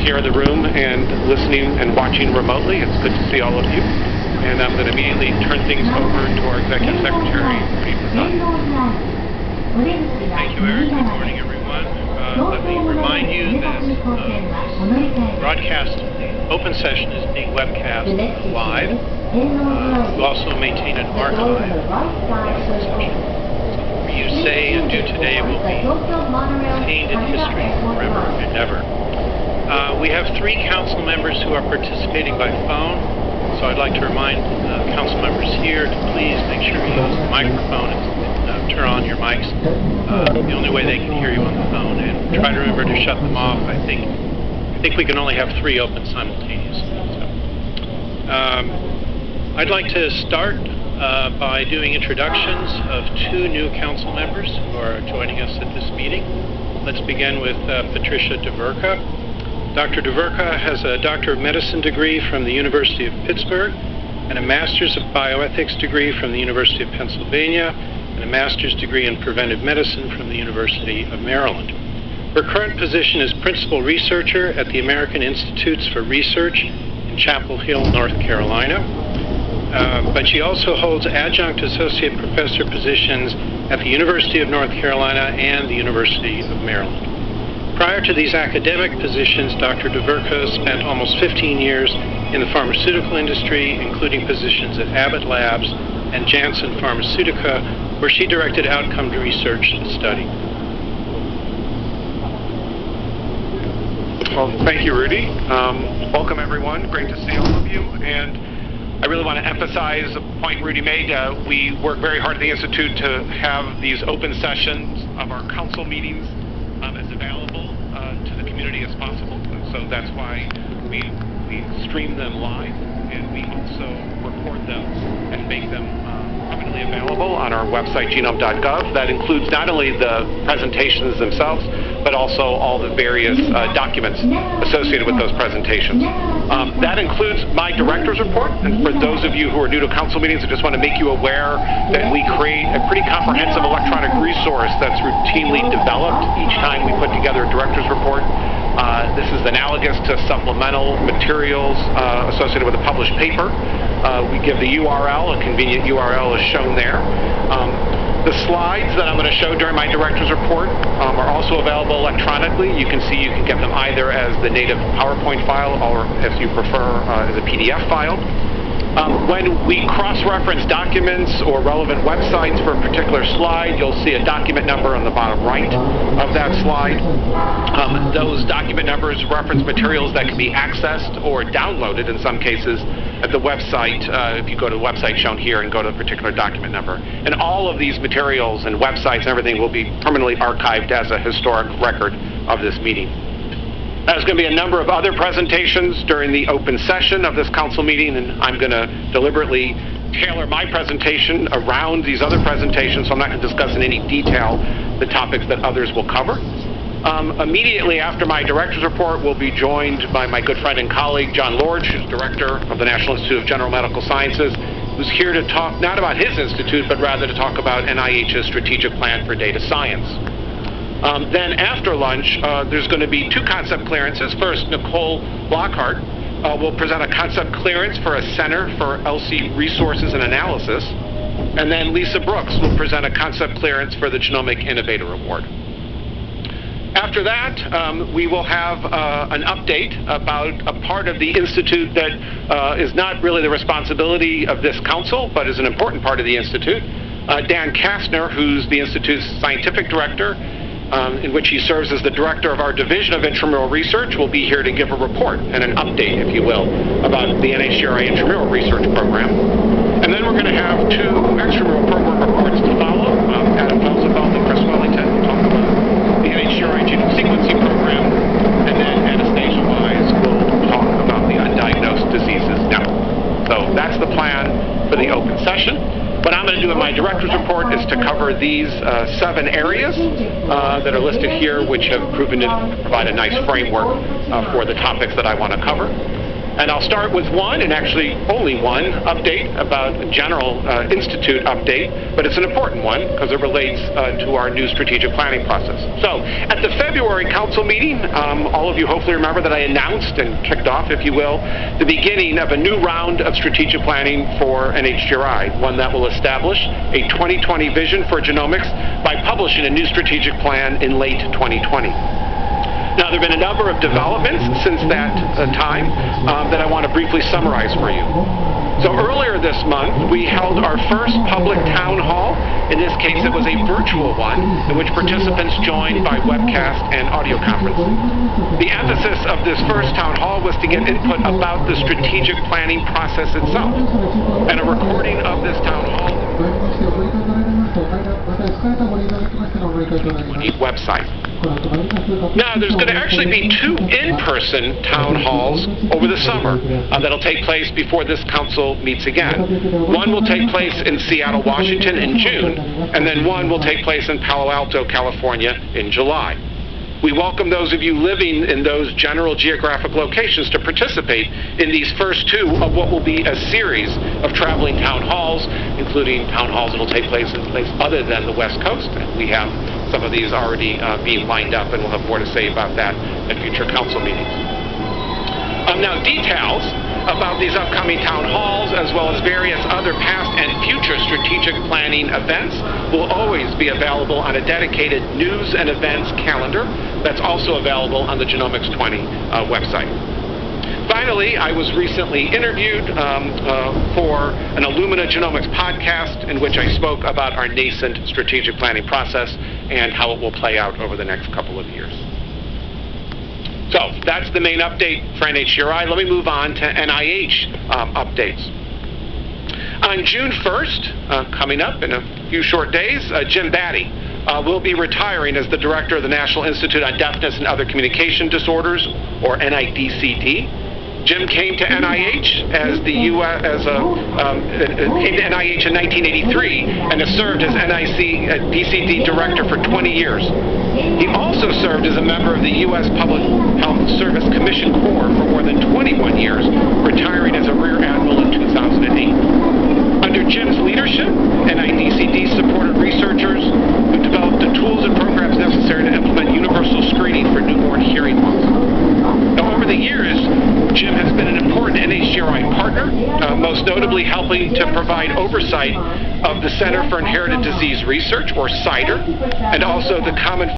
share the room and listening and watching remotely. It's good to see all of you. And I'm going to immediately turn things over to our Executive Secretary, Rudy Prasad. Thank you, Eric. Good morning, everyone. Let me remind you that this broadcast open session is being webcast live. We also maintain an archive of this session. So whatever you say and do today will be retained in history forever and ever. We have 3 council members who are participating by phone. So I'd like to remind council members here to please make sure you use the microphone and turn on your mics. The only way they can hear you on the phone, and try to remember to shut them off. I think we can only have 3 open simultaneously. So, I'd like to start by doing introductions of 2 new council members who are joining us at this meeting. Let's begin with Patricia Dverka. Dr. Dverka has a Doctor of Medicine degree from the University of Pittsburgh and a Master's of Bioethics degree from the University of Pennsylvania and a Master's degree in Preventive Medicine from the University of Maryland. Her current position is Principal Researcher at the American Institutes for Research in Chapel Hill, North Carolina. But she also holds Adjunct Associate Professor positions at the University of North Carolina and the University of Maryland. Prior to these academic positions, Dr. Dverka spent almost 15 years in the pharmaceutical industry, including positions at Abbott Labs and Janssen Pharmaceutica, where she directed outcome research study. Well, thank you, Rudy. Welcome, everyone. Great to see all of you. And I really want to emphasize the point Rudy made. We work very hard at the Institute to have these open sessions of our council meetings as available to the community as possible. So that's why we stream them live, and we also record them and make them permanently available on our website, genome.gov. That includes not only the presentations themselves, but also all the various documents associated with those presentations. That includes my director's report, and for those of you who are new to council meetings, I just want to make you aware that we create a pretty comprehensive electronic resource that's routinely developed each time we put together a director's report. This is analogous to supplemental materials associated with a published paper. We give the URL, a convenient URL is shown there. The slides that I'm going to show during my director's report are also available electronically. You can get them either as the native PowerPoint file or, if you prefer, as a PDF file. When we cross-reference documents or relevant websites for a particular slide, you'll see a document number on the bottom right of that slide. Those document numbers reference materials that can be accessed or downloaded in some cases at the website, if you go to the website shown here and go to the particular document number. And all of these materials and websites and everything will be permanently archived as a historic record of this meeting. There's going to be a number of other presentations during the open session of this council meeting, and I'm going to deliberately tailor my presentation around these other presentations, so I'm not going to discuss in any detail the topics that others will cover. Immediately after my director's report, we'll be joined by my good friend and colleague, John Lorge, who's director of the National Institute of General Medical Sciences, who's here to talk not about his institute, but rather to talk about NIH's strategic plan for data science. Then after lunch, there's going to be 2 concept clearances. First, Nicole Lockhart will present a concept clearance for a Center for LC Resources and Analysis. And then Lisa Brooks will present a concept clearance for the Genomic Innovator Award. After that, we will have an update about a part of the Institute that is not really the responsibility of this council, but is an important part of the Institute. Dan Kastner, who's the Institute's scientific director, in which he serves as the director of our Division of Intramural Research, will be here to give a report and an update, if you will, about the NHGRI Intramural Research Program. And then we're going to have 2 extramural program reports to follow. Adam Felsenfeld and Chris Wellington will talk about the NHGRI Genome Sequencing Program, and then Anastasia Wise will talk about the undiagnosed diseases network. So that's the plan for the open session. What I'm going to do in my director's report is to cover these 7 areas that are listed here, which have proven to provide a nice framework for the topics that I want to cover. And I'll start with one, and actually only one, update about a general institute update, but it's an important one because it relates to our new strategic planning process. So, at the February council meeting, all of you hopefully remember that I announced and kicked off, if you will, the beginning of a new round of strategic planning for NHGRI, one that will establish a 2020 vision for genomics by publishing a new strategic plan in late 2020. Now, there have been a number of developments since that time that I want to briefly summarize for you. So earlier this month, we held our first public town hall. In this case, it was a virtual one in which participants joined by webcast and audio conference. The emphasis of this first town hall was to get input about the strategic planning process itself. And a recording of this town hall website. Now, there's going to actually be 2 in-person town halls over the summer that'll take place before this council meets again. One will take place in Seattle, Washington in June, and then one will take place in Palo Alto, California in July. We welcome those of you living in those general geographic locations to participate in these first 2 of what will be a series of traveling town halls, including town halls that will take place in places other than the West Coast. And we have some of these already being lined up, and we'll have more to say about that at future council meetings. Now, details about these upcoming town halls, as well as various other past and future strategic planning events, will always be available on a dedicated news and events calendar that's also available on the Genomics 20 website. Finally, I was recently interviewed for an Illumina Genomics podcast in which I spoke about our nascent strategic planning process and how it will play out over the next couple of years. So that's the main update for NHGRI. Let me move on to NIH updates. On June 1st, coming up in a few short days, Jim Batty will be retiring as the director of the National Institute on Deafness and Other Communication Disorders, or NIDCD. Jim came to NIH came to NIH in 1983 and has served as DCD director for 20 years. He also served as a member of the U.S. Public Health Service Commission Corps for more than 21 years, retiring as a Rear Admiral in 2008. Under Jim's leadership, NIDCD supported researchers who developed the tools and programs necessary to implement universal screening for newborn hearing loss. Now, over the years, Jim has been an important NHGRI partner, most notably helping to provide oversight of the Center for Inherited Disease Research, or CIDR, and also the Common